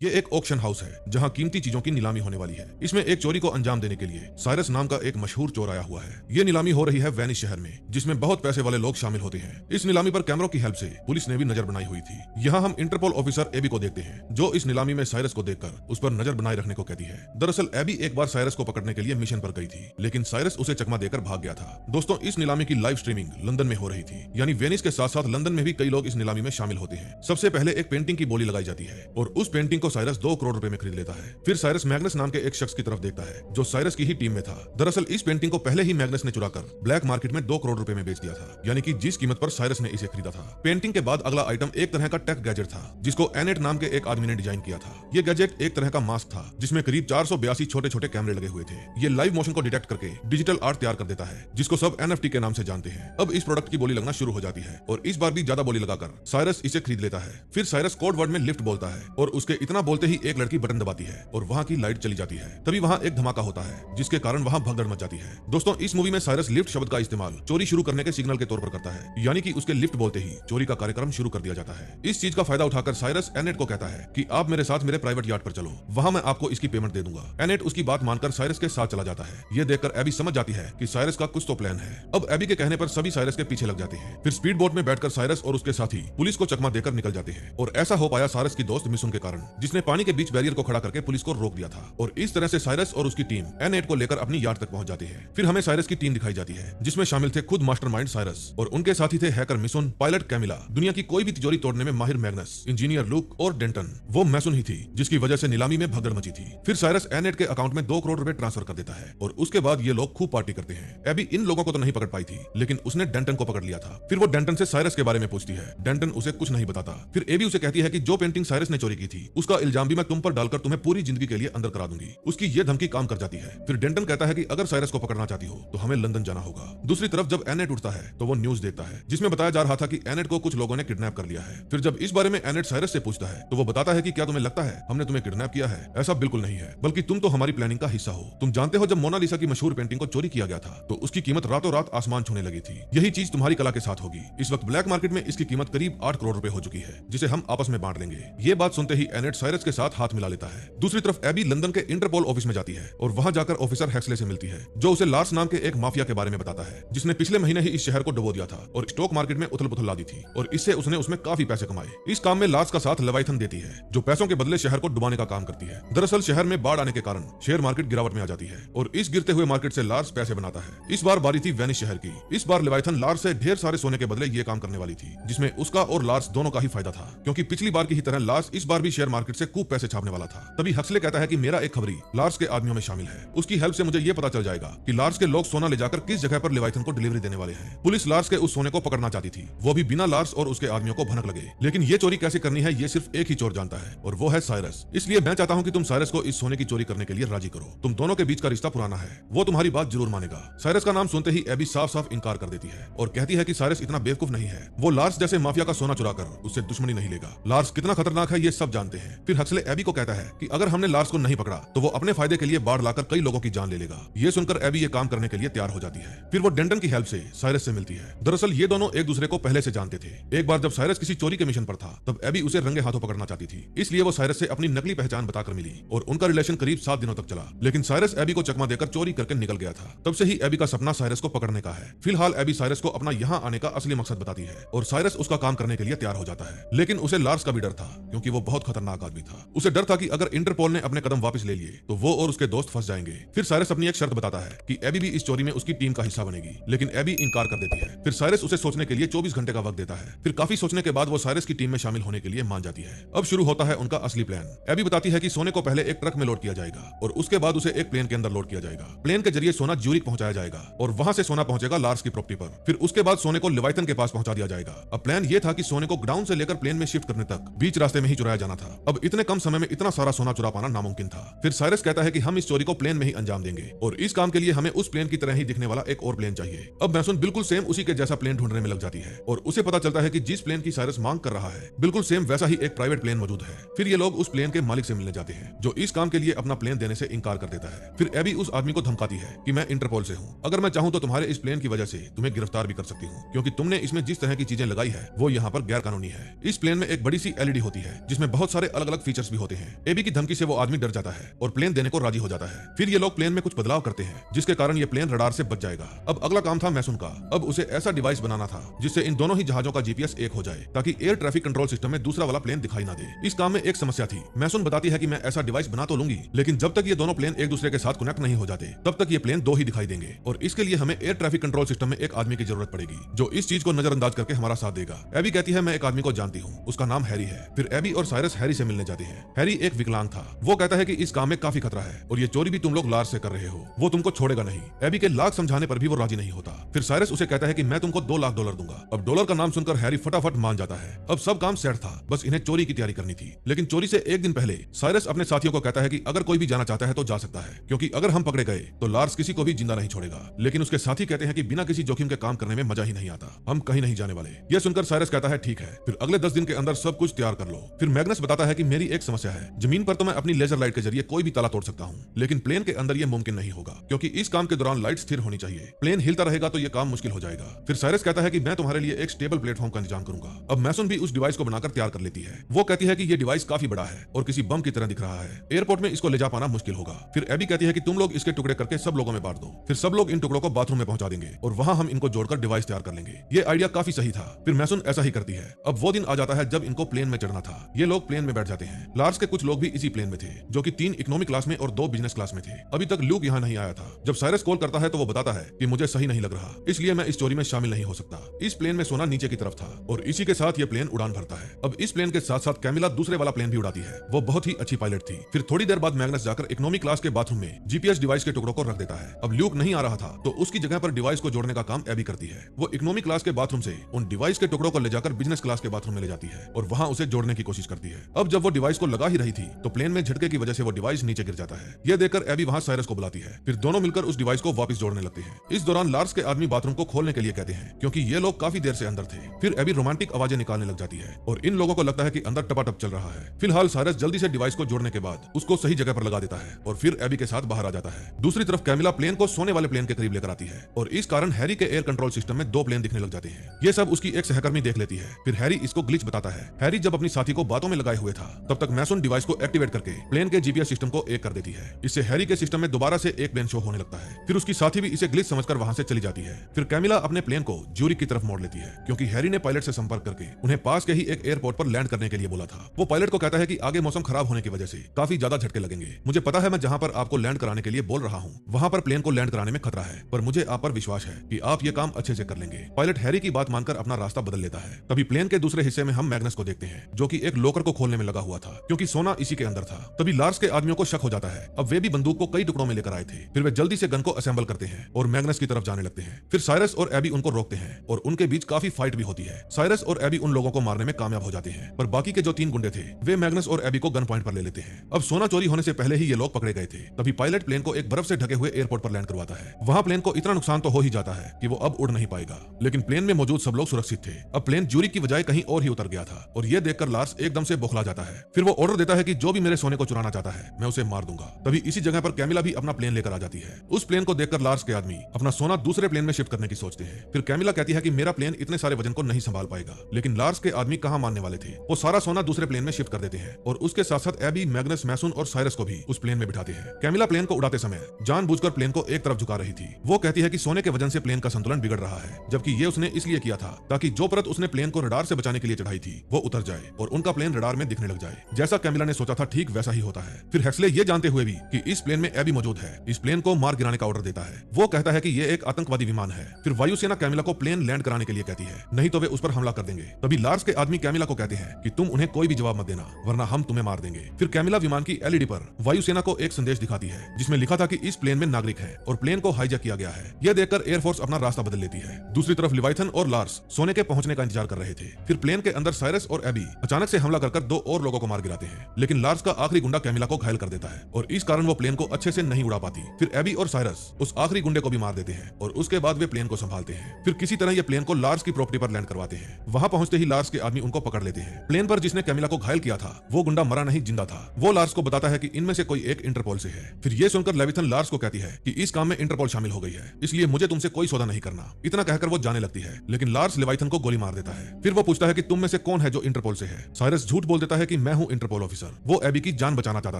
ये एक auction house है जहां कीमती चीजों की नीलामी होने वाली है। इसमें एक चोरी को अंजाम देने के लिए साइरस नाम का एक मशहूर चोर आया हुआ है। ये नीलामी हो रही है वेनिस शहर में, जिसमें बहुत पैसे वाले लोग शामिल होते हैं। इस नीलामी पर कैमरों की हेल्प से पुलिस ने भी नजर बनाई हुई थी। यहाँ हम इंटरपोल ऑफिसर एबी को देखते हैं, जो इस नीलामी में साइरस को देखकर उस पर नजर बनाए रखने को कहती है। दरअसल एबी एक बार साइरस को पकड़ने के लिए मिशन पर गई थी, लेकिन साइरस उसे चकमा देकर भाग गया था। दोस्तों, इस नीलामी की लाइव स्ट्रीमिंग लंदन में हो रही थी, यानी वेनिस के साथ साथ लंदन में भी कई लोग इस नीलामी में शामिल होते हैं। सबसे पहले एक पेंटिंग की बोली लगाई जाती है और उस पेंटिंग को साइरस 2 करोड़ रुपए में खरीद लेता है। फिर साइरस मैग्नस नाम के एक शख्स की तरफ देखता है, जो साइरस की ही टीम में था। दरअसल इस पेंटिंग को पहले ही मैग्नस ने चुराकर ब्लैक मार्केट में 2 करोड़ रुपए में बेच दिया था, यानी कि जिस कीमत पर साइरस ने इसे खरीदा था। पेंटिंग के बाद अगला आइटम एक तरह का टेक गैजेट था, जिसको एनेट नाम के एक आदमी ने डिजाइन किया था। ये गैजेट एक तरह का मास्क था, जिसमें करीब 482 छोटे छोटे कैमरे लगे हुए थे। ये लाइव मोशन को डिटेक्ट करके डिजिटल आर्ट तैयार कर देता है, जिसको सब NFT के नाम से जानते हैं। अब इस प्रोडक्ट की बोली लगना शुरू हो जाती है और इस बार भी ज्यादा बोली लगाकर साइरस इसे खरीद लेता है। फिर साइरस कोड वर्ड में लिफ्ट बोलता है और उसके इतना बोलते ही एक लड़की बटन दबाती है और वहां की लाइट चली जाती है। तभी वहां एक धमाका होता है, जिसके कारण वहां भगदड़ मच जाती है। दोस्तों, इस मूवी में साइरस लिफ्ट शब्द का इस्तेमाल चोरी शुरू करने के सिग्नल के तौर पर करता है, यानी कि उसके लिफ्ट बोलते ही चोरी का कार्यक्रम शुरू कर दिया जाता है। इस चीज का फायदा उठाकर साइरस एनेट को कहता है कि आप मेरे साथ मेरे प्राइवेट यार्ड पर चलो, वहां मैं आपको इसकी पेमेंट दे दूंगा। एनेट उसकी बात मानकर साइरस के साथ चला जाता है। ये देखकर एबी समझ जाती है कि साइरस का कुछ तो प्लान है। अब एबी के कहने पर सभी साइरस के पीछे लग जाते हैं। फिर स्पीड बोट में बैठकर साइरस और उसके साथी पुलिस को चकमा देकर निकल जाते हैं। और ऐसा हो पाया साइरस की दोस्त मिसुन के कारण, जिसने पानी के बीच बैरियर को खड़ा करके पुलिस को रोक दिया था। और इस तरह से साइरस और उसकी टीम एनेट को लेकर अपनी यार्ड तक पहुंच जाती है। फिर हमें साइरस की टीम दिखाई जाती है, जिसमें शामिल थे खुद मास्टरमाइंड साइरस और उनके साथी थे हैकर मिसुन, पायलट कैमिला, दुनिया की कोई भी तिजोरी तोड़ने में माहिर मैग्नस, इंजीनियर लुक और डेंटन। वो मैसुन ही थी जिसकी वजह से नीलामी में भगदड़ मची थी। फिर साइरस एनेट के अकाउंट में 2 करोड़ रुपए ट्रांसफर कर देता है और उसके बाद ये लोग खूब पार्टी करते हैं। एबी इन लोगों को तो नहीं पकड़ पाई थी, लेकिन उसने डेंटन को पकड़ लिया था। फिर वो डेंटन से साइरस के बारे में पूछती है। डेंटन उसे कुछ नहीं बताता। फिर एबी उसे कहती है कि जो पेंटिंग साइरस ने चोरी की थी, उसका इल्जाम भी मैं तुम पर डालकर तुम्हें पूरी जिंदगी के लिए अंदर करा दूंगी। उसकी ये धमकी काम कर जाती है। फिर डेंटन कहता है कि अगर साइरस को पकड़ना चाहती हो तो हमें लंदन जाना होगा। दूसरी तरफ जब एनेट उठता है तो वो न्यूज देखता है, जिसमें बताया जा रहा था कि एनेट को कुछ लोगों ने किडनैप कर लिया है। फिर जब इस बारे में एनेट साइरस से पूछता है तो वो बताता है कि क्या तुम्हें लगता है हमने तुम्हें किडनैप किया है? ऐसा बिल्कुल नहीं है, बल्कि तुम तो हमारी प्लानिंग का हिस्सा हो। तुम जानते हो, जब मोनालिसा की मशहूर पेंटिंग को चोरी किया गया था तो उसकी कीमत रातों रात आसमान छूने लगी थी। यही चीज तुम्हारी कला के साथ होगी। इस वक्त ब्लैक मार्केट में इसकी कीमत करीब 8 करोड़ रुपए हो चुकी है, जिसे हम आपस में बांट लेंगे। ये बात सुनते ही एनेट साइरस के साथ हाथ मिला लेता है। दूसरी तरफ एबी लंदन के इंटरपोल ऑफिस में जाती है और वहां जाकर ऑफिसर हेक्सले से मिलती है, जो उसे लार्स नाम के एक माफिया के बारे में बताता है, जिसने पिछले महीने ही इस शहर को डुबो दिया था और स्टॉक मार्केट में उथल पुथल ला दी थी और इससे उसने उसमें काफी पैसे कमाए। इस काम में लार्स का साथ लेवाइथन देती है, जो पैसों के बदले शहर को डुबाने का काम करती है। दरअसल शहर में बाढ़ आने के कारण शेयर मार्केट गिरावट में आ जाती है और इस गिरते हुए मार्केट से लार्स पैसे बनाता है। इस बार बारी थी वेनिस शहर की। इस बार लेवाइथन लार्स से ढेर सारे सोने के बदले ये काम करने वाली थी, जिसमें उसका और लार्स दोनों का ही फायदा था, क्योंकि पिछली बार की ही तरह लार्स इस बार भी शेयर मार्केट से खूब पैसे छापने वाला था। तभी हक्सले कहता है कि मेरा एक खबरी लार्स के आदमियों में शामिल है। उसकी हेल्प से मुझे ये पता चल जाएगा कि लार्स के लोग सोना ले जाकर किस जगह पर लेवाइथन को डिलीवरी देने वाले हैं। पुलिस लार्स के उस सोने को पकड़ना चाहती थी, वो भी बिना लार्स और उसके आदमियों को भनक लगे। लेकिन ये चोरी कैसे करनी है ये सिर्फ एक ही चोर जानता है, और वो है साइरस। इसलिए मैं चाहता हूँ कि तुम साइरस को इस सोने की चोरी करने के लिए राजी करो। तुम दोनों के बीच का रिश्ता पुराना है, वो तुम्हारी बात जरूर मानेगा। साइरस का नाम सुनते ही एबी साफ साफ इनकार कर देती है और कहती है कि साइरस इतना बेवकूफ नहीं है। वो लार्स जैसे माफिया का सोना चुराकर उससे दुश्मनी नहीं लेगा। लार्स कितना खतरनाक है ये सब जानते हैं। फिर हक्सले एबी को कहता है कि अगर हमने लार्स को नहीं पकड़ा तो वो अपने फायदे के लिए बाढ़ लाकर कई लोगों की जान ले लेगा। ये सुनकर एबी ये काम करने के लिए तैयार हो जाती है। फिर वो डेंटन की हेल्प से साइरस से मिलती है। दरअसल ये दोनों एक दूसरे को पहले से जानते थे। एक बार जब साइरस किसी चोरी के मिशन पर था तब एबी उसे रंगे हाथों पकड़ना चाहती थी, इसलिए वो साइरस से अपनी नकली पहचान बताकर मिली और उनका रिलेशन करीब 7 दिनों तक चला। लेकिन साइरस एबी को चकमा देकर चोरी करके निकल गया था। तब से ही एबी का सपना साइरस को पकड़ने का है। फिलहाल एबी साइरस को अपना यहाँ आने का असली मकसद बताती है और साइरस उसका काम करने के लिए तैयार हो जाता है। लेकिन उसे लार्स का भी डर था, क्योंकि वो बहुत खतरनाक आदमी था। उसे डर था कि अगर इंटरपोल ने अपने कदम वापस ले लिए तो वो और उसके दोस्त फंस जाएंगे। फिर साइरस अपनी एक शर्त बताता है कि एबी भी इस चोरी में उसकी टीम का हिस्सा बनेगी, लेकिन एबी इनकार कर देती है। फिर साइरस उसे सोचने के लिए 24 घंटे का वक्त देता है। फिर काफी सोचने के बाद वो साइरस की टीम में शामिल होने के लिए मान जाती है। अब शुरू होता है उनका असली प्लान। एबी बताती है कि सोने को पहले एक ट्रक में लोड किया जाएगा और उसके बाद उसे एक प्लेन के अंदर लोड किया जाएगा। प्लेन के जरिए सोना ज्यूरिक पहुंचाया जाएगा और वहां से सोना पहुंचेगा लार्स की प्रॉपर्टी पर। फिर उसके बाद सोने को लेवाइथन के पास पहुंचा दिया जाएगा। अब प्लान ये था कि सोने को ग्राउंड से लेकर प्लेन में शिफ्ट करने तक बीच रास्ते में ही चुराया जाना था। अब इतने कम समय में इतना सारा सोना चुरा पाना नामुमकिन था। फिर साइरस कहता है कि हम इस चोरी को प्लेन में ही अंजाम देंगे और इस काम के लिए हमें उस प्लेन की तरह ही दिखने वाला एक और प्लेन चाहिए। अब मैसुन बिल्कुल सेम उसी के जैसा प्लेन ढूंढने में लग जाती है और उसे पता चलता है कि जिस प्लेन की साइरस मांग कर रहा है बिल्कुल सेम वैसा ही एक प्राइवेट प्लेन मौजूद है। फिर ये लोग उस प्लेन के मालिक से मिलने जाते हैं, जो इस काम के लिए अपना प्लेन देने से इनकार कर देता है। फिर एबी उस आदमी को धमकाती है कि मैं इंटरपोल से हूँ, अगर मैं चाहूँ तो तुम्हारे इस प्लेन की वजह से तुम्हें गिरफ्तार भी कर सकती हूँ, क्योंकि तुमने इसमें जिस तरह की चीजें लगाई है वो यहाँ पर गैर कानूनी है। इस प्लेन में एक बड़ी सी एलईडी होती है जिसमें बहुत सारे अलग अलग फीचर्स भी होते हैं। एबी की धमकी से वो आदमी डर जाता है और प्लेन देने को राजी हो जाता है। फिर ये लोग प्लेन में कुछ बदलाव करते हैं जिसके कारण ये प्लेन रडार से बच जाएगा। अब अगला काम था मैसून का। अब उसे ऐसा डिवाइस बनाना था जिससे इन दोनों ही जहाजों का जीपीएस एक हो जाए, ताकि एयर ट्रैफिक कंट्रोल सिस्टम में दूसरा वाला प्लेन दिखाई ना दे। इस काम में एक समस्या थी। मैसून बताती है कि मैं ऐसा डिवाइस बना तो लूंगी, लेकिन जब तक ये दोनों प्लेन एक दूसरे के साथ कनेक्ट नहीं हो जाते तब तक ये प्लेन दो ही दिखाई देंगे, और इसके लिए हमें एयर ट्रैफिक कंट्रोल सिस्टम में एक आदमी की जरूरत पड़ेगी जो इस चीज को नजरअंदाज करके हमारा साथ देगा। एबी कहती है मैं एक आदमी को जानती हूँ, उसका नाम हैरी है। फिर एबी और साइरस हैरी से मिलने जाते हैं। हैरी एक विकलांग था। वो कहता है कि इस काम में काफी खतरा है और ये चोरी भी तुम लोग लार्स से कर रहे हो, वो तुमको छोड़ेगा नहीं। एबी के लाख समझाने पर भी वो राजी नहीं होता। फिर साइरस उसे कहता है कि मैं तुमको $2 लाख दूंगा। अब डॉलर का नाम सुनकर हैरी फटाफट मान जाता है। अब सब काम सेट था, बस इन्हें चोरी की तैयारी करनी थी। लेकिन चोरी से एक दिन पहले साइरस अपने साथियों को कहता है कि अगर कोई भी जाना चाहता है तो जा सकता है, क्योंकि अगर हम पकड़े गए तो लार्स किसी को भी जिंदा नहीं छोड़ेगा। लेकिन उसके साथी कहते हैं कि बिना किसी जोखिम के काम करने में मजा ही नहीं आता, हम कहीं नहीं जाने वाले। यह सुनकर साइरस कहता है ठीक है, फिर अगले 10 दिन के अंदर सब कुछ तैयार कर लो। फिर मैग्नस बताता है कि मेरी एक समस्या है, जमीन पर तो मैं अपनी लेजर लाइट के जरिए कोई भी ताला तोड़ सकता हूँ, लेकिन प्लेन के अंदर यह मुमकिन नहीं होगा, क्योंकि इस काम के दौरान लाइट स्थिर होनी चाहिए। प्लेन हिलता रहेगा तो यह काम मुश्किल हो जाएगा। फिर साइरस कहता है कि मैं तुम्हारे लिए एक स्टेबल प्लेटफॉर्म का इंतजाम करूंगा। अब मैसून भी उस डिवाइस को बनाकर तैयार कर लेती है। वो कहती है कि यह डिवाइस काफी बड़ा है और किसी बम की तरह दिख रहा है, एयरपोर्ट में इसको ले जा पाना मुश्किल होगा। फिर एबी कहती है कि तुम लोग इसके टुकड़े करके सब लोगों में बांट दो, फिर सब लोग इन टुकड़ों को बाथरूम में पहुंचा देंगे और वहां हम इनको जोड़कर डिवाइस तैयार कर लेंगे। ये आइडिया काफी सही था। फिर मैसून ऐसा ही करती है। अब वो दिन आ जाता है जब इनको प्लेन में चढ़ना था। ये लोग प्लेन में बैठ जाते हैं। लार्स के कुछ लोग भी इसी प्लेन में थे, जो कि 3 इकोनॉमी क्लास में और 2 बिजनेस क्लास में थे। अभी तक ल्यूक यहाँ नहीं आया था। जब साइरस कॉल करता है तो वो बताता है कि मुझे सही नहीं लग रहा, इसलिए मैं इस चोरी में शामिल नहीं हो सकता। इस प्लेन में सोना नीचे की तरफ था और इसी के साथ ये प्लेन उड़ान भरता है। अब इस प्लेन के साथ साथ कैमिला दूसरे वाला प्लेन भी उड़ाती है। वो बहुत ही अच्छी पायलट थी। फिर थोड़ी देर बाद मैग्नस जाकर इकोनॉमी क्लास के बाथरूम में जीपीएस डिवाइस के टुकड़ों को रख देता है। अब ल्यूक नहीं आ रहा था तो उसकी जगह पर डिवाइस को जोड़ने का काम एबी करती है। वो इकोनॉमी क्लास के बाथरूम से उन डिवाइस के टुकड़ों को ले जाकर बिजनेस क्लास के बाथरूम में ले जाती है और वहां उसे जोड़ने की कोशिश करती है। अब जब वो डिवाइस को लगा ही रही थी तो प्लेन में झटके की वजह से वो डिवाइस नीचे गिर जाता है। यह देखकर एबी वहां साइरस को बुलाती है। फिर दोनों मिलकर उस डिवाइस को वापस जोड़ने लगते हैं। इस दौरान लार्स के आदमी बाथरूम को खोलने के लिए कहते हैं, क्योंकि ये लोग काफी देर से अंदर थे। फिर एबी रोमांटिक आवाजें निकालने लग जाती है और इन लोगों को लगता है कि अंदर टपाटप चल रहा है। फिलहाल साइरस जल्दी से डिवाइस को जोड़ने के बाद उसको सही जगह पर लगा देता है और फिर एबी के साथ बाहर आ जाता है। दूसरी तरफ कैमिला प्लेन को सोने वाले प्लेन के करीब लेकर आती है और इस कारण हैरी के एयर कंट्रोल सिस्टम में 2 प्लेन दिखने लग जाते हैं। ये सब उसकी एक सहकर्मी देख लेती है। फिर हैरी इसको ग्लिच बताता है। हैरी जब अपनी साथी को बातों में लगाए हुए था तब तक मैसून डिवाइस को एक्टिवेट करके प्लेन के जीपीएस सिस्टम को एक कर देती है। इससे हैरी के सिस्टम में दोबारा से एक प्लेन शो होने लगता है। फिर उसकी साथी भी इसे ग्लिच समझकर वहां से चली जाती है। फिर कैमिला अपने प्लेन को ज्यूरिक की तरफ मोड़ लेती है, क्योंकि हैरी ने पायलट से संपर्क करके उन्हें पास के ही एक एयरपोर्ट पर लैंड करने के लिए बोला था। वो पायलट को कहता है कि आगे मौसम खराब होने की वजह से काफी ज्यादा झटके लगेंगे। मुझे पता है मैं जहां पर आपको लैंड कराने के लिए बोल रहा हूं वहां पर प्लेन को लैंड कराने में खतरा है, पर मुझे आप पर विश्वास है कि आप ये काम अच्छे से कर लेंगे। पायलट हैरी की बात मानकर अपना रास्ता बदल लेता है। तभी प्लेन के दूसरे हिस्से में हम मैग्नस को देखते हैं, जो कि एक लॉकर को खोलने में लगा हुआ था, क्योंकि सोना इसी के अंदर था। तभी लार्स के आदमियों को शक हो जाता है। अब वे भी बंदूक को कई टुकड़ों में लेकर आए थे। फिर वे जल्दी से गन को असेंबल करते हैं और मैग्नस की तरफ जाने लगते हैं। फिर साइरस और एबी उनको रोकते हैं और उनके बीच काफी फाइट भी होती है। साइरस और एबी उन लोगों को मारने में कामयाब हो जाते हैं, पर बाकी के जो 3 गुंडे थे वे मैग्नस और एबी को गन पॉइंट पर ले लेते हैं। अब सोना चोरी होने से पहले ही ये लोग पकड़े गए थे। तभी पायलट प्लेन को एक बर्फ से ढके हुए एयरपोर्ट पर लैंड करवाता है। वहां प्लेन को इतना नुकसान तो हो ही जाता है कि वो अब उड़ नहीं पाएगा, लेकिन प्लेन में मौजूद सब लोग सुरक्षित थे। अब प्लेन ज्यूरिक की बजाय कहीं और ही उतर गया था और यह देखकर लार्स एकदम से बौखला जाता है। फिर वो ऑर्डर देता है कि जो भी मेरे सोने को चुराना चाहता है मैं उसे मार दूंगा। तभी इसी जगह पर कैमिला भी अपना प्लेन लेकर आ जाती है। उस प्लेन को देखकर लार्स के आदमी अपना सोना दूसरे प्लेन में शिफ्ट करने की सोचते हैं। फिर कैमिला कहती है कि मेरा प्लेन इतने सारे वजन को नहीं संभाल पाएगा, लेकिन लार्स के आदमी कहां मानने वाले थे। वो सारा सोना दूसरे प्लेन में शिफ्ट कर देते हैं और उसके साथ साथ एबी, मैग्नस, मैसून और साइरस को भी उस प्लेन में बिठाते हैं। कैमिला प्लेन को उड़ाते समय जानबूझकर प्लेन को एक तरफ झुका रही थी। वो कहती है कि सोने के वजन से प्लेन का संतुलन बिगड़ रहा है, जबकि ये उसने इसलिए किया था ताकि जो परत उसने प्लेन को रडार से बचाने के लिए चढ़ाई थी वो उतर जाए और उनका प्लेन रडार में दिखने लग जाए। जैसा कैमिला ने सोचा था ठीक वैसा ही होता है। फिर हेक्सले ये जानते हुए भी कि इस प्लेन में एबी मौजूद है, इस प्लेन को मार गिराने का ऑर्डर देता है। वो कहता है कि ये एक आतंकवादी विमान है। फिर वायुसेना कैमिला को प्लेन लैंड कराने के लिए कहती है, नहीं तो वे उस पर हमला कर देंगे। तभी लार्स के आदमी कैमिला को कहते हैं कि तुम उन्हें कोई भी जवाब मत देना, वरना हम तुम्हें मार देंगे। फिर कैमिला विमान की एलईडी पर वायुसेना को एक संदेश दिखाती है जिसमें लिखा था कि इस प्लेन में नागरिक है और प्लेन को हाईजैक किया गया है। यह देखकर एयरफोर्स अपना रास्ता बदल लेती है। दूसरी तरफ लिवाइथन और लार्स सोने के पहुंचने का इंतजार कर रहे थे। फिर प्लेन के अंदर साइरस और एबी अचानक से हमला कर 2 और लोगों को मार गिराते हैं, लेकिन लार्स का आखिरी गुंडा कैमिला को घायल कर देता है और इस कारण वो प्लेन को अच्छे से नहीं उड़ा पाती। फिर एबी और साइरस उस आखिरी गुंडे को भी मार देते हैं और उसके बाद वे प्लेन को संभालते हैं। फिर किसी तरह ये प्लेन को लार्स की प्रॉपर्टी पर लैंड करवाते हैं। वहां पहुंचते ही लार्स के आदमी उनको पकड़ लेते हैं। प्लेन पर जिसने कैमिला को घायल किया था वो गुंडा मरा नहीं जिंदा था। वो लार्स को बताता है कि इनमें से कोई एक इंटरपोल से है। फिर ये सुनकर लेविथन लार्स को कहती है कि इस काम में इंटरपोल शामिल हो गई है, इसलिए मुझे तुमसे कोई सौदा नहीं करना। इतना कहकर वो जाने लगती है, लेकिन लार्स लेविथन को गोली मार देता है। फिर वो पूछता है कि तुम में से कौन है जो इंटरपोल से है। साइरस झूठ बोल देता है कि मैं हूं इंटरपोल ऑफिसर। वो एबी की जान बचाना चाहता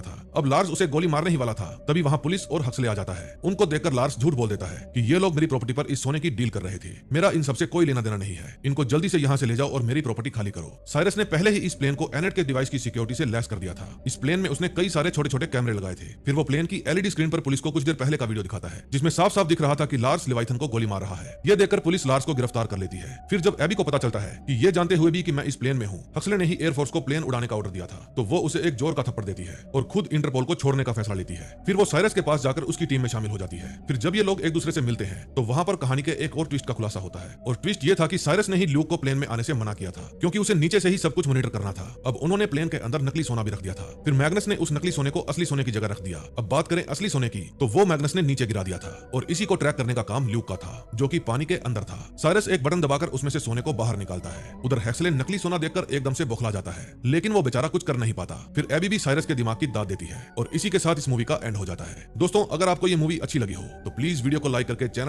था। अब लार्स उसे गोली मारने ही वाला था, तभी वहां पुलिस और हक्सले आ जाता है। उनको देखकर लार्स झूठ बोल देता है कि ये लोग मेरी प्रॉपर्टी पर इस सोने की डील कर रहे थे, मेरा इन सबसे कोई लेना देना नहीं है। इनको जल्दी से यहाँ से ले जाओ और मेरी प्रॉपर्टी खाली करो। साइरस ने पहले ही इस प्लेन को एनेट के डिवाइस की सिक्योरिटी से लैस कर दिया था। इस प्लेन में उसने कई सारे छोटे छोटे कैमरे लगाए थे। फिर वो प्लेन की एलईडी स्क्रीन पर पुलिस को कुछ देर पहले का वीडियो दिखाता है, जिसमें साफ साफ दिख रहा था कि लार्स लेविथन को गोली मार रहा है। यह देखकर पुलिस लार्स को गिरफ्तार कर लेती है। फिर जब एबी को पता चलता है कि ये जानते हुए भी कि मैं इस प्लेन में हूँ, हक्सले ने ही एयरफोर्स को प्लेन उड़ाने का ऑर्डर दिया था, तो वो उसे एक जोर का थप्पड़ देती है और खुद इंटरपोल को छोड़ने का फैसला लेती है। फिर वो साइरस के पास जाकर उसकी टीम में शामिल हो जाती है। फिर जब ये लोग एक दूसरे से मिलते हैं तो वहां पर कहानी के एक और ट्विस्ट का खुलासा होता है। और ट्विस्ट ये था कि साइरस ने ही ल्यूक को प्लेन में आने से मना किया था, क्योंकि उसे नीचे से ही सब कुछ मॉनिटर करना था। अब उन्होंने प्लेन के अंदर नकली सोना भी रख दिया था। फिर मैग्नस ने उस नकली सोने को असली सोने की जगह रख दिया। अब बात करें असली सोने की, तो वो मैग्नस ने नीचे गिरा दिया था और इसी को ट्रैक करने का काम ल्यूक का था, जो कि पानी के अंदर था। साइरस एक बटन दबाकर उसमें से सोने को बाहर निकालता है। उधर हैक्सले नकली सोना देखकर एकदम से बौखला जाता है, लेकिन वो बेचारा कुछ कर नहीं पाता। फिर एबी भी साइरस के दिमाग की दाद देती है और इसी के साथ इस मूवी का एंड हो जाता है। दोस्तों, अगर आपको ये मूवी अच्छी लगी हो तो प्लीज वीडियो को लाइक करके चैनल